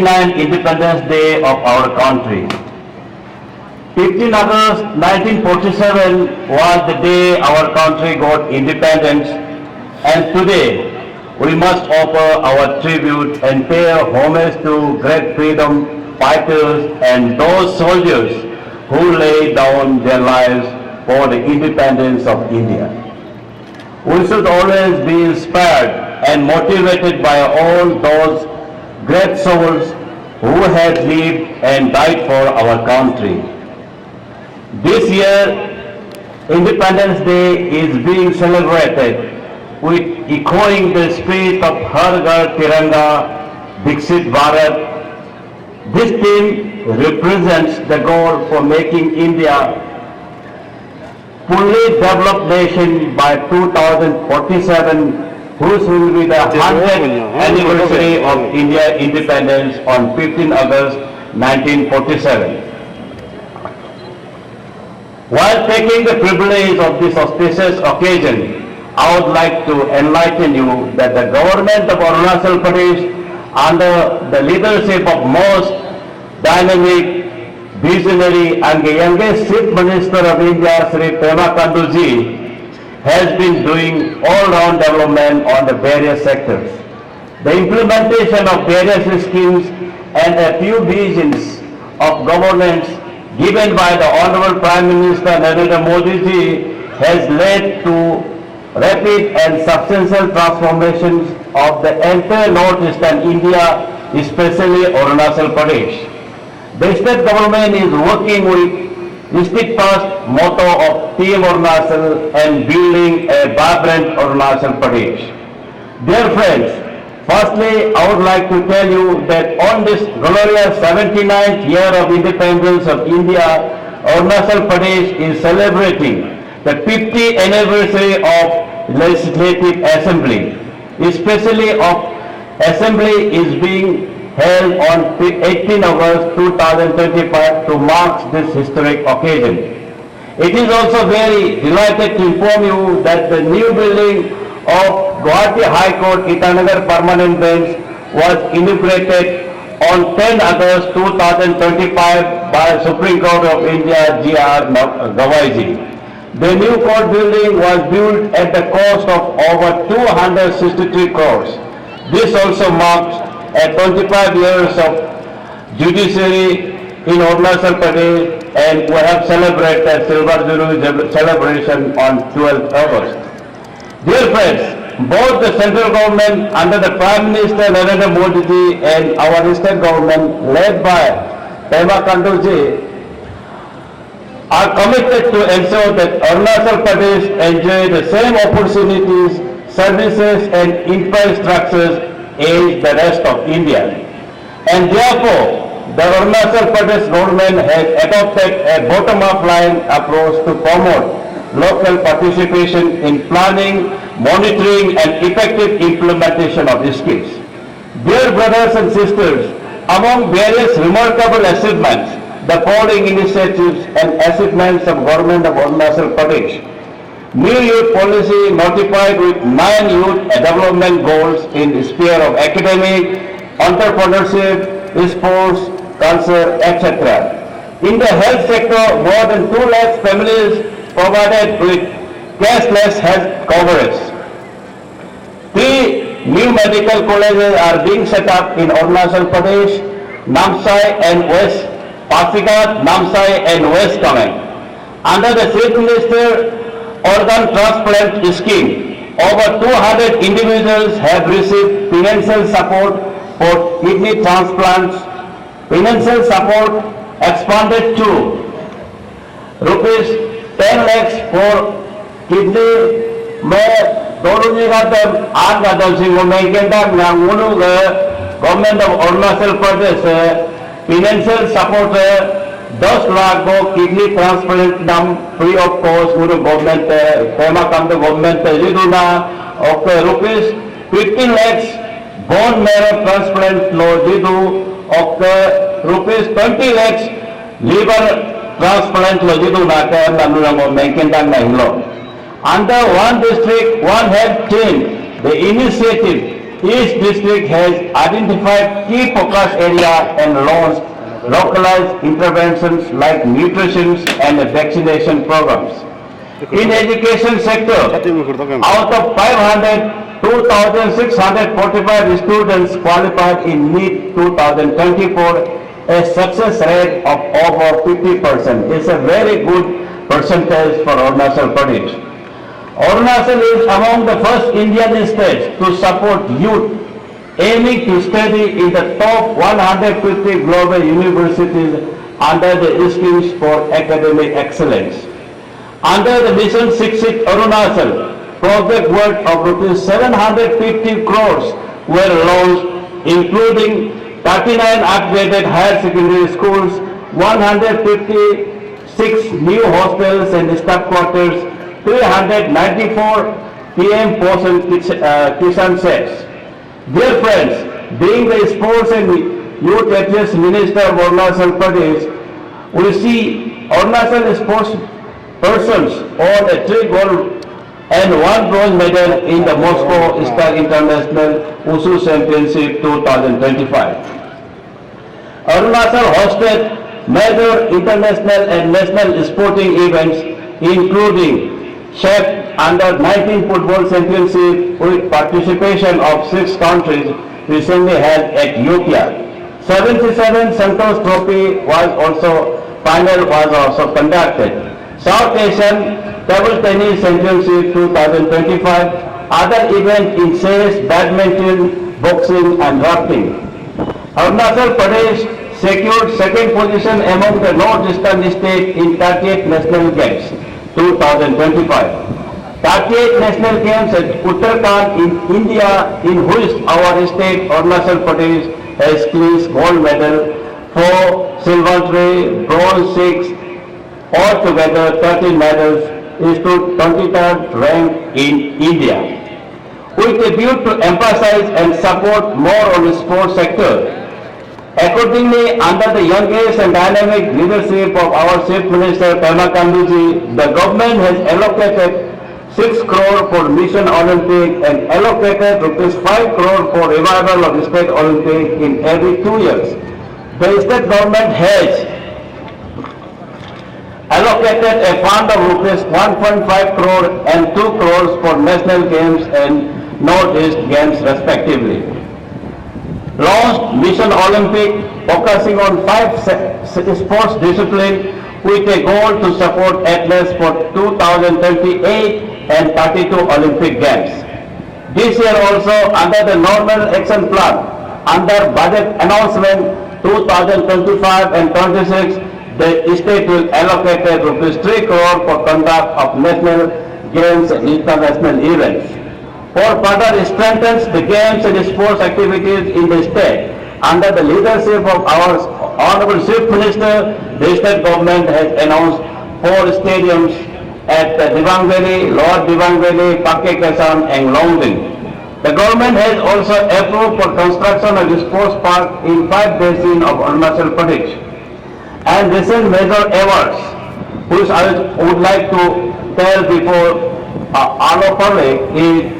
79th Independence Day of our country. 15 August 1947 was the day our country got independence, and today we must offer our tribute and pay homage to great freedom fighters and those soldiers who laid down their lives for the independence of India. We should always be inspired and motivated by all those great souls who had lived and died for our country. This year, Independence Day is being celebrated with echoing the spirit of Har Ghar Tiranga, Dikshit Bharat. This theme represents the goal for making India fully developed nation by 2047, which will be the 100th anniversary of India independence on 15 August 1947. While taking the privilege of this auspicious occasion, I would like to enlighten you that the government of Arunachal Pradesh, under the leadership of most dynamic, visionary and the youngest Chief Minister of India, Sri Pema Khandu ji, has been doing all-round development on the various sectors. The implementation of various schemes and a few visions of governance given by the Honorable Prime Minister Narendra Modi ji has led to rapid and substantial transformations of the entire northeastern India, especially Arunachal Pradesh. The state government is working with steadfast motto of Team Arunachal and building a vibrant Arunachal Pradesh. Dear friends, firstly, I would like to tell you that on this glorious 79th year of independence of India, Arunachal Pradesh is celebrating the 50th anniversary of Legislative Assembly. Especially of Assembly is being held on 18 August 2025 to mark this historic occasion. It is also very delighted to inform you that the new building of Guwahati High Court Itanagar Permanent Bench was inaugurated on 10 August 2025 by Supreme Court of India G.R. Gavaiji. The new court building was built at the cost of over 263 crores. This also marks 25 years of judiciary in Arunachal Pradesh, and we have celebrated Silver Jubilee celebration on 12th August. Dear friends, both the central government under the Prime Minister Narendra Modi ji and our state government led by Pema Khandu ji are committed to ensure that Arunachal Pradesh enjoy the same opportunities, services and infrastructures as the rest of India. And therefore, the Arunachal Pradesh government has adopted a bottom-up line approach to promote local participation in planning, monitoring and effective implementation of these schemes. Dear brothers and sisters, among various remarkable achievements, the following initiatives and achievements of Government of Arunachal Pradesh. New youth policy notified with 9 youth development goals in the sphere of academic, entrepreneurship, sports, culture, etc. In the health sector, more than 2 lakh families provided with cashless health coverage. 3 new medical colleges are being set up in Arunachal Pradesh, Namsai and West Pasighat, Namsai and West Kamen. Under the Chief Minister Organ Transplant Scheme, over 200 individuals have received financial support for kidney transplants. Financial support expanded to rupees 10 lakhs for kidney. Government of Arunachal Pradesh financial support 10 lakh को kidney transplant नाम free of cost Guru government Pema Khandu government जिदुना और rupees 15 lakhs bone marrow transplant लो जिदु और rupees 20 lakhs liver transplant लो जिदुना के नानुरंगो मेंकेंडंग नहीं लो. Under one district, one health team, the initiative Each district has identified key focus area and launched localized interventions like nutrition and vaccination programs. In education sector, out of 500, 2,645 students qualified in NEET 2024, a success rate of over 50%. It's a very good percentage for Arunachal Pradesh. Arunachal is among the first Indian states to support youth aiming to study in the top 150 global universities under the schemes for academic excellence. Under the Mission Shikshit Arunachal, project worth of rupees 750 crores were launched, including 39 upgraded higher secondary schools, 156 new hostels and staff quarters, 394 PM Poshan Kishan sets. Dear friends, being the Sports and Youth Affairs Minister of Arunachal Pradesh, we see Arunachal sports persons won a 3 gold and 1 bronze medal in the Moscow Star International Wushu Championship 2025. Arunachal hosted major international and national sporting events including SHAP Under-19 Football Championship with participation of 6 countries recently held at Ethiopia. 77 Santosh Trophy final was also conducted. South Asian Table Tennis Championship 2025, other events in chess, badminton, boxing and rafting. Arunachal Pradesh secured second position among the northeastern states in 38 National Games 2025. 38 National Games at Uttarakhand in India, in which our state Arunachal Pradesh has clinched gold medal, 4 silver 3, bronze 6, altogether 13 medals, is to 23rd rank in India. With a view to emphasize and support more on the sports sector, accordingly, under the young age and dynamic leadership of our Chief Minister Pema Kanduji, the government has allocated 6 crore for Mission Olympic and allocated rupees 5 crore for revival of the State Olympic in every 2 years. The state government has allocated a fund of rupees 1.5 crore and 2 crores for National Games and Northeast Games respectively. Launched Mission Olympic focusing on 5 sports disciplines with a goal to support athletes for 2028 and 32 Olympic Games. This year also under the Normal Action Plan, under budget announcement 2025 and 26, the state will allocate rupees 3 crore for conduct of national games and international events. For further strengthens the games and sports activities in the state, under the leadership of our Honorable Chief Minister, the state government has announced 4 stadiums at Dibang Valley, Lower Dibang Valley, Pakke Kesan and Longding. The government has also approved for construction of a sports park in 5 basins of Arunachal Pradesh. And recent major awards, which I would like to tell before all of public, is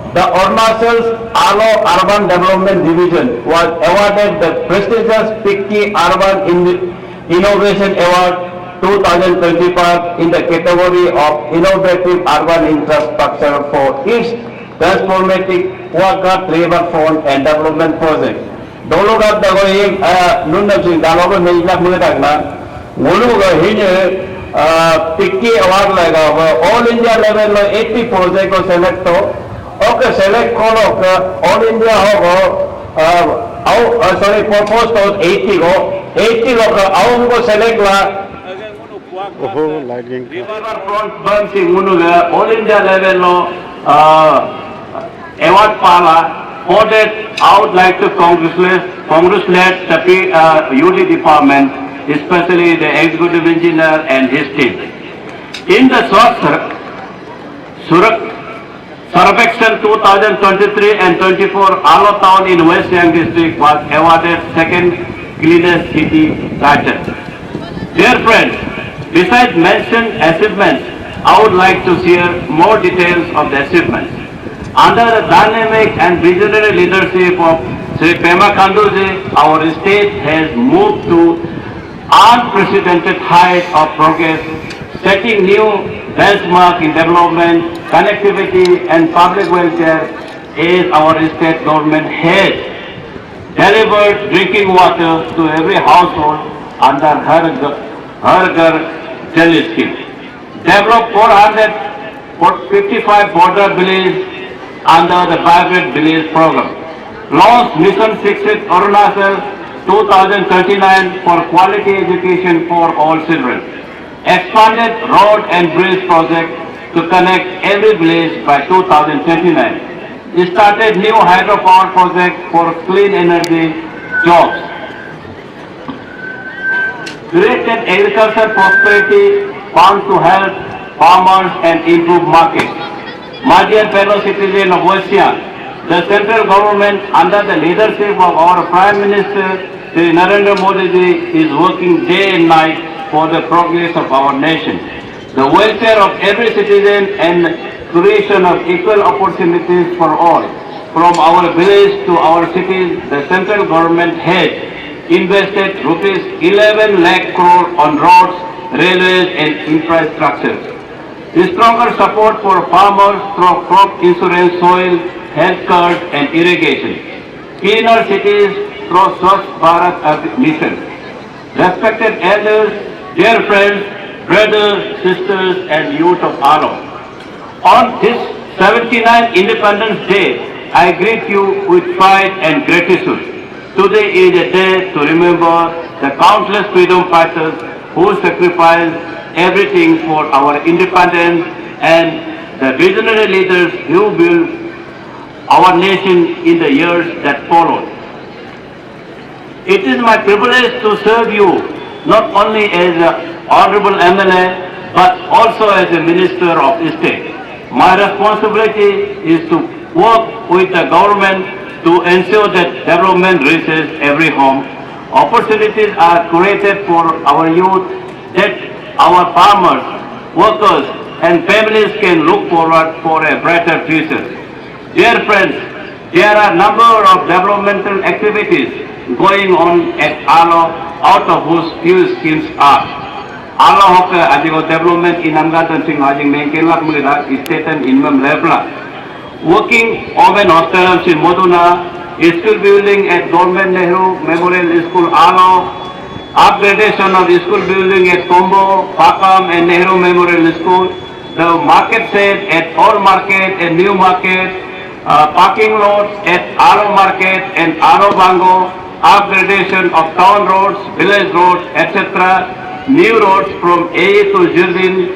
the Arunachal's Alo Urban Development Division was awarded the prestigious Pikki Urban Innovation Award 2025 in the category of Innovative Urban Infrastructure for its transformative Wakat Riverfront and Development Project. Dologat dago एक नुन्नम सिंह दालोगो मेजला मुगेदागना मुलुगो हिने पिक्की award लगा all India level लो 80 project को select हो okay select कोलो all India होगो sorry proposed to 80 go 80 लोग आओ उनको सेलेक्ट ला Riverfront bank सिंह मुनुगे ऑल इंडिया लेवल लो अवार्ड पाला. For that, I would like to congratulate the UD department, especially the executive engineer and his team. In the Survection 2023 and 24, Alo Town in West Siang district was awarded second cleanest city title. Dear friends, besides mentioned achievements, I would like to share more details of the achievements. Under the dynamic and visionary leadership of Sri Pema Khanduji, our state has moved to unprecedented height of progress, setting new benchmark in development, connectivity and public welfare as our state government has delivered drinking water to every household under Har Ghar Jal scheme. Developed 455 border villages under the Vibrant Village program. Launched Mission Shikshit Arunachal 2039 for quality education for all children. Expanded road and bridge project to connect every village by 2029. Started new hydropower project for clean energy jobs. Created agriculture prosperity fund to help farmers and improve markets. My dear fellow citizens of Asia, the central government under the leadership of our Prime Minister Shri Narendra Modi ji is working day and night for the progress of our nation. The welfare of every citizen and creation of equal opportunities for all. From our village to our cities, the central government has invested rupees 11 lakh crore on roads, railways and infrastructure. Stronger support for farmers through crop insurance, soil, health cards and irrigation. Cleaner cities through Swachh Bharat mission. Respected elders, dear friends, brothers, sisters and youth of Alo. On this 79th Independence Day, I greet you with pride and gratitude. Today is a day to remember the countless freedom fighters who sacrificed everything for our independence and the visionary leaders who built our nation in the years that followed. It is my privilege to serve you not only as an honorable MLA but also as a minister of state. My responsibility is to work with the government to ensure that development reaches every home. Opportunities are created for our youth that our farmers, workers and families can look forward for a brighter future. Dear friends, there are a number of developmental activities going on at Alo, out of whose few schemes are Alo Hoke Adigo Development in Amgatan Singh Hajing Menkelak Mulira State and Inmam Lebla. Working Oven Hostels in Moduna, school building at Government Nehru Memorial School Alo, upgradation of school building at Combo, Pakam and Nehru Memorial School, the market set at Old Market and New Market, parking lots at Alo Market and Alo Bango, upgradation of town roads, village roads, etc. New roads from A to Jirdin,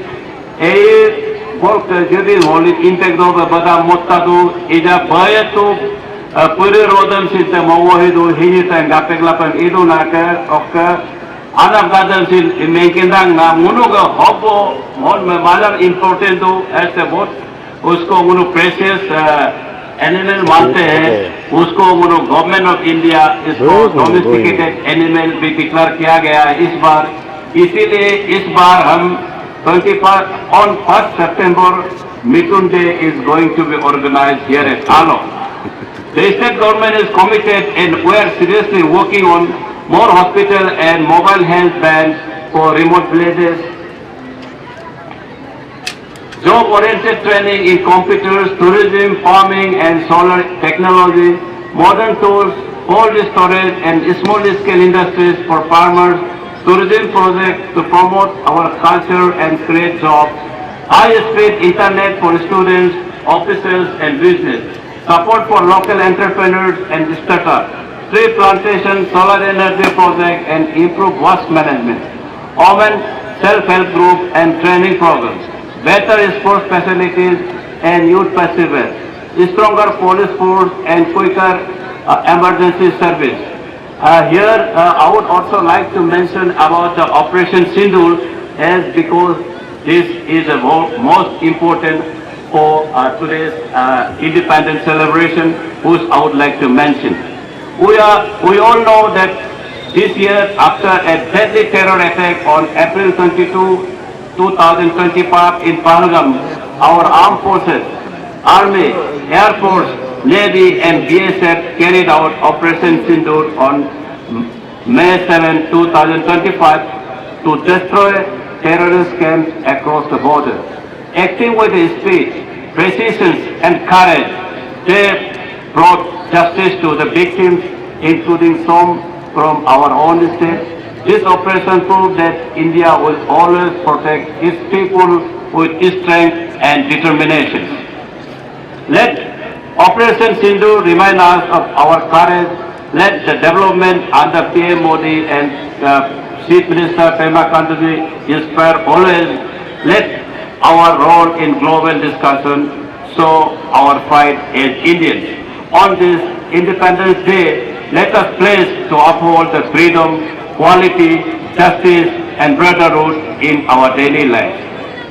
A Golf Jirdin Holy Integro Bada Motadu, Ida Bayatu, Puri Rodan Sita Mawahidu, Hinita and Gapeklapan Idu Naka, Oka, Anam Gadan Sin, Menkindang, Munuga, Hobo, Mon Mother important to as a boat, Usko Munu precious. Animal मानते हैं उसको government of India इसको domesticated animal भी declare किया गया है इस बार. इसीलिए इस बार हम 1 September Mithun Day is going to be organized here at Alo. The state government is committed and we are seriously working on more hospital and mobile health vans for remote villages. Job-oriented training in computers, tourism, farming and solar technology, modern tools, cold storage and small-scale industries for farmers, tourism projects to promote our culture and create jobs, high-speed internet for students, officers and business, support for local entrepreneurs and startups, tree plantation, solar energy project and improve waste management, women self-help group and training programs, better sports facilities and youth festivals, stronger police force and quicker emergency service. Here I would also like to mention about the Operation Sindhu as because this is the most important for today's independence celebration, which I would like to mention. We all know that this year after a deadly terror attack on April 22, 2025 in Pahalgam, our armed forces, Army, Air Force, Navy and BSF carried out Operation Sindoor on May 7, 2025 to destroy terrorist camps across the border. Acting with speed, precision and courage, they brought justice to the victims, including some from our own state. This operation proved that India will always protect its people with strength and determination. Let Operation Sindhu remind us of our courage. Let the development under PM Modi and Chief Minister Pema Khanduji inspire always. Let our role in global discussion show our pride as Indians. On this Independence Day, let us pledge to uphold the freedom, quality, justice and brotherhood in our daily life.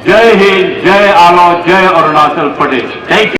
Jai Hind, Jai Alo, Jai Arunachal Pradesh. Thank you.